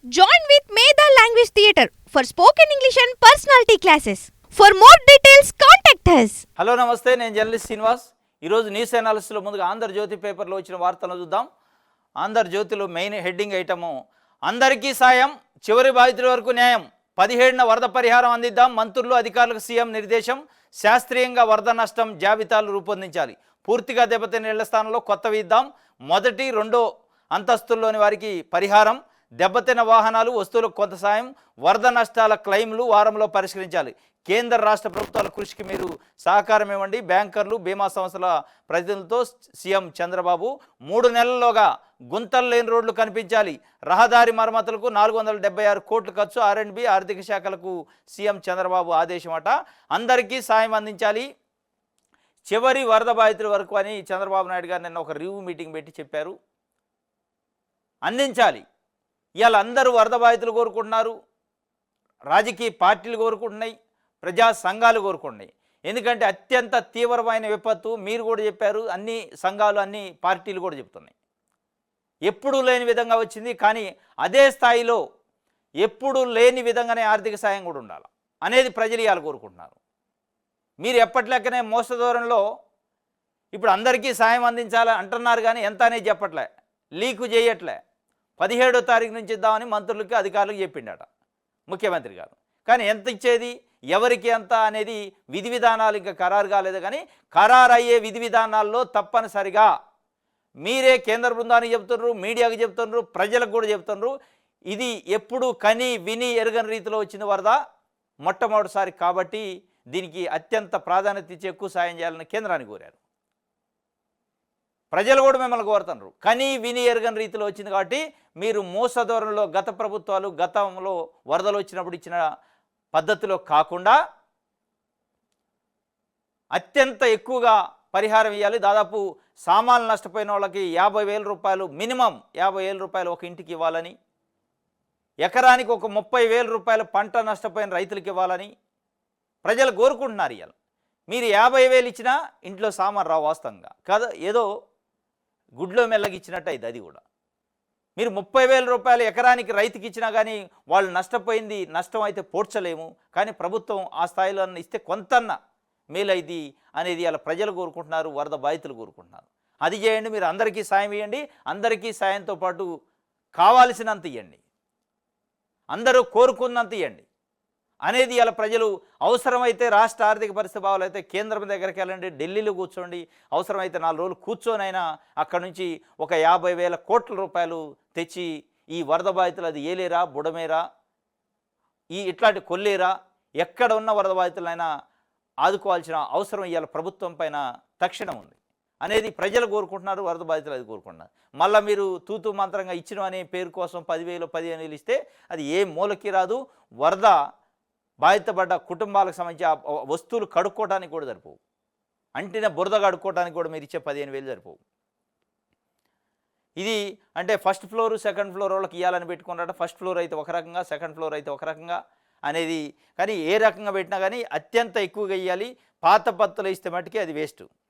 Join with Medha Language Theatre for spoken English and personality classes. For more details, contact us. Hello నమస్తే, నేను journalist Srinivas. ఈరోజు news అనాలిసిస్లో ముందుగా ఆంధ్రజ్యోతి పేపర్లో వచ్చిన వార్తలను చూద్దాం. ఆంధ్రజ్యోతిలో మెయిన్ హెడ్డింగ్ ఐటము, అందరికీ సాయం, చివరి బాధితుల వరకు న్యాయం, 17న వరద పరిహారం అందిద్దాం, మంత్రులు అధికారులకు సీఎం నిర్దేశం, శాస్త్రీయంగా వరద నష్టం జాబితాలు రూపొందించాలి, పూర్తిగా దెబ్బతిన్న ఇళ్ల స్థానంలో కొత్తవి ఇద్దాం, మొదటి రెండో అంతస్తుల్లోని వారికి పరిహారం, దెబ్బతిన్న వాహనాలు వస్తువులకు కొంత సాయం, వరద నష్టాల క్లెయిమ్లు వారంలో పరిష్కరించాలి, కేంద్ర రాష్ట్ర ప్రభుత్వాల కృషికి మీరు సహకారం ఇవ్వండి, బ్యాంకర్లు బీమా సంస్థల ప్రతినిధులతో సీఎం చంద్రబాబు, 3 నెలల్లోగా గుంతలు లేని రోడ్లు కనిపించాలి, రహదారి మరమ్మతులకు 476 కోట్లు ఖర్చు, ఆర్ఎండ్బి ఆర్థిక శాఖలకు సీఎం చంద్రబాబు ఆదేశమట, అందరికీ సాయం అందించాలి, చివరి వరద బాధితుల వరకు అని చంద్రబాబు నాయుడు గారు నిన్న ఒక రివ్యూ మీటింగ్ పెట్టి చెప్పారు. అందించాలి. ఇవాళ అందరూ వరద బాధితులు కోరుకుంటున్నారు, రాజకీయ పార్టీలు కోరుకుంటున్నాయి, ప్రజా సంఘాలు కోరుకుంటున్నాయి. ఎందుకంటే అత్యంత తీవ్రమైన విపత్తు, మీరు కూడా చెప్పారు, అన్ని సంఘాలు అన్ని పార్టీలు కూడా చెప్తున్నాయి. ఎప్పుడూ లేని విధంగా వచ్చింది, కానీ అదే స్థాయిలో ఎప్పుడూ లేని విధంగానే ఆర్థిక సాయం కూడా ఉండాలి అనేది ప్రజలు ఇవాళ కోరుకుంటున్నారు. మీరు ఎప్పటిలెక్కనే మోస ధోరణిలో ఇప్పుడు అందరికీ సాయం అందించాలని అంటున్నారు, కానీ ఎంత అనేది చెప్పట్లే, లీకు చేయట్లే. 17వ తారీఖు నుంచి ఇద్దామని మంత్రులకి అధికారులకు చెప్పిండట ముఖ్యమంత్రి గారు. కానీ ఎంత ఇచ్చేది, ఎవరికి ఎంత అనేది విధి విధానాలు ఇంకా ఖరారు కాలేదు. కానీ ఖరారు అయ్యే విధి విధానాల్లో తప్పనిసరిగా మీరే కేంద్ర బృందానికి చెప్తున్నారు, మీడియాకి చెప్తున్నారు, ప్రజలకు కూడా చెప్తున్నారు, ఇది ఎప్పుడు కని విని ఎరగని రీతిలో వచ్చిన వరద మొట్టమొదటిసారి కాబట్టి దీనికి అత్యంత ప్రాధాన్యత ఇచ్చి ఎక్కువ సాయం చేయాలని కేంద్రాన్ని కోరారు. ప్రజలు కూడా మిమ్మల్ని కోరుతున్నారు, కని విని ఎరగని రీతిలో వచ్చింది కాబట్టి మీరు మోస ధోరణిలో గత ప్రభుత్వాలు గతంలో వరదలు వచ్చినప్పుడు ఇచ్చిన పద్ధతిలో కాకుండా అత్యంత ఎక్కువగా పరిహారం ఇవ్వాలి. దాదాపు సామాన్లు నష్టపోయిన వాళ్ళకి 50,000 రూపాయలు, మినిమం 50,000 రూపాయలు ఒక ఇంటికి ఇవ్వాలని, ఎకరానికి ఒక 30,000 రూపాయలు పంట నష్టపోయిన రైతులకు ఇవ్వాలని ప్రజలు కోరుకుంటున్నారు. ఇవాళ మీరు 50,000 ఇచ్చినా ఇంట్లో సామాన్ రావు, వాస్తవంగా కాదు, ఏదో గుడ్లో మెల్లగిచ్చినట్టు అయింది. అది కూడా మీరు 30,000 రూపాయలు ఎకరానికి రైతుకి ఇచ్చినా కానీ వాళ్ళు నష్టపోయింది, నష్టం అయితే పోడ్చలేము. కానీ ప్రభుత్వం ఆ స్థాయిలో ఇస్తే కొంతన్నా మేలైది అనేది అలా ప్రజలు కోరుకుంటున్నారు, వరద బాధితులు కోరుకుంటున్నారు. అది చేయండి, మీరు అందరికీ సాయం ఇవ్వండి, అందరికీ సాయంతో పాటు కావాల్సినంత ఇవ్వండి, అందరూ కోరుకున్నంత ఇవ్వండి అనేది ఇలా ప్రజలు. అవసరమైతే రాష్ట్ర ఆర్థిక పరిస్థితి బాగాలైతే కేంద్రం దగ్గరికి వెళ్ళండి, ఢిల్లీలో కూర్చోండి, అవసరమైతే 4 రోజులు కూర్చొనైనా అక్కడి నుంచి ఒక 50,000 కోట్ల రూపాయలు తెచ్చి ఈ వరద బాధితులు, అది ఏలేరా బుడమేరా ఇట్లాంటి కొల్లేరా ఎక్కడ ఉన్న వరద బాధితులైనా ఆదుకోవాల్సిన అవసరం ఇవాళ ప్రభుత్వం పైన తక్షణం ఉంది అనేది ప్రజలు కోరుకుంటున్నారు, వరద బాధితులు అది కోరుకుంటున్నారు. మళ్ళీ మీరు తూతు మంత్రంగా ఇచ్చిన అనే పేరు కోసం 10,000 15,000 ఇస్తే అది ఏ మూలకి రాదు. వరద బాధితపడ్డ కుటుంబాలకు సంబంధించి వస్తువులు కడుక్కోవడానికి కూడా సరిపోవు, అంటిన బురద కడుక్కోవడానికి కూడా మీరు ఇచ్చే 15,000 సరిపోవు. ఇది అంటే ఫస్ట్ ఫ్లోర్ సెకండ్ ఫ్లోర్ వాళ్ళకి ఇవ్వాలని పెట్టుకున్నారట. ఫస్ట్ ఫ్లోర్ అయితే ఒక రకంగా, సెకండ్ ఫ్లోర్ అయితే ఒక రకంగా అనేది. కానీ ఏ రకంగా పెట్టినా కానీ అత్యంత ఎక్కువగా ఇవ్వాలి. పాత పత్తులు ఇస్తే మట్టుకి అది వేస్ట్.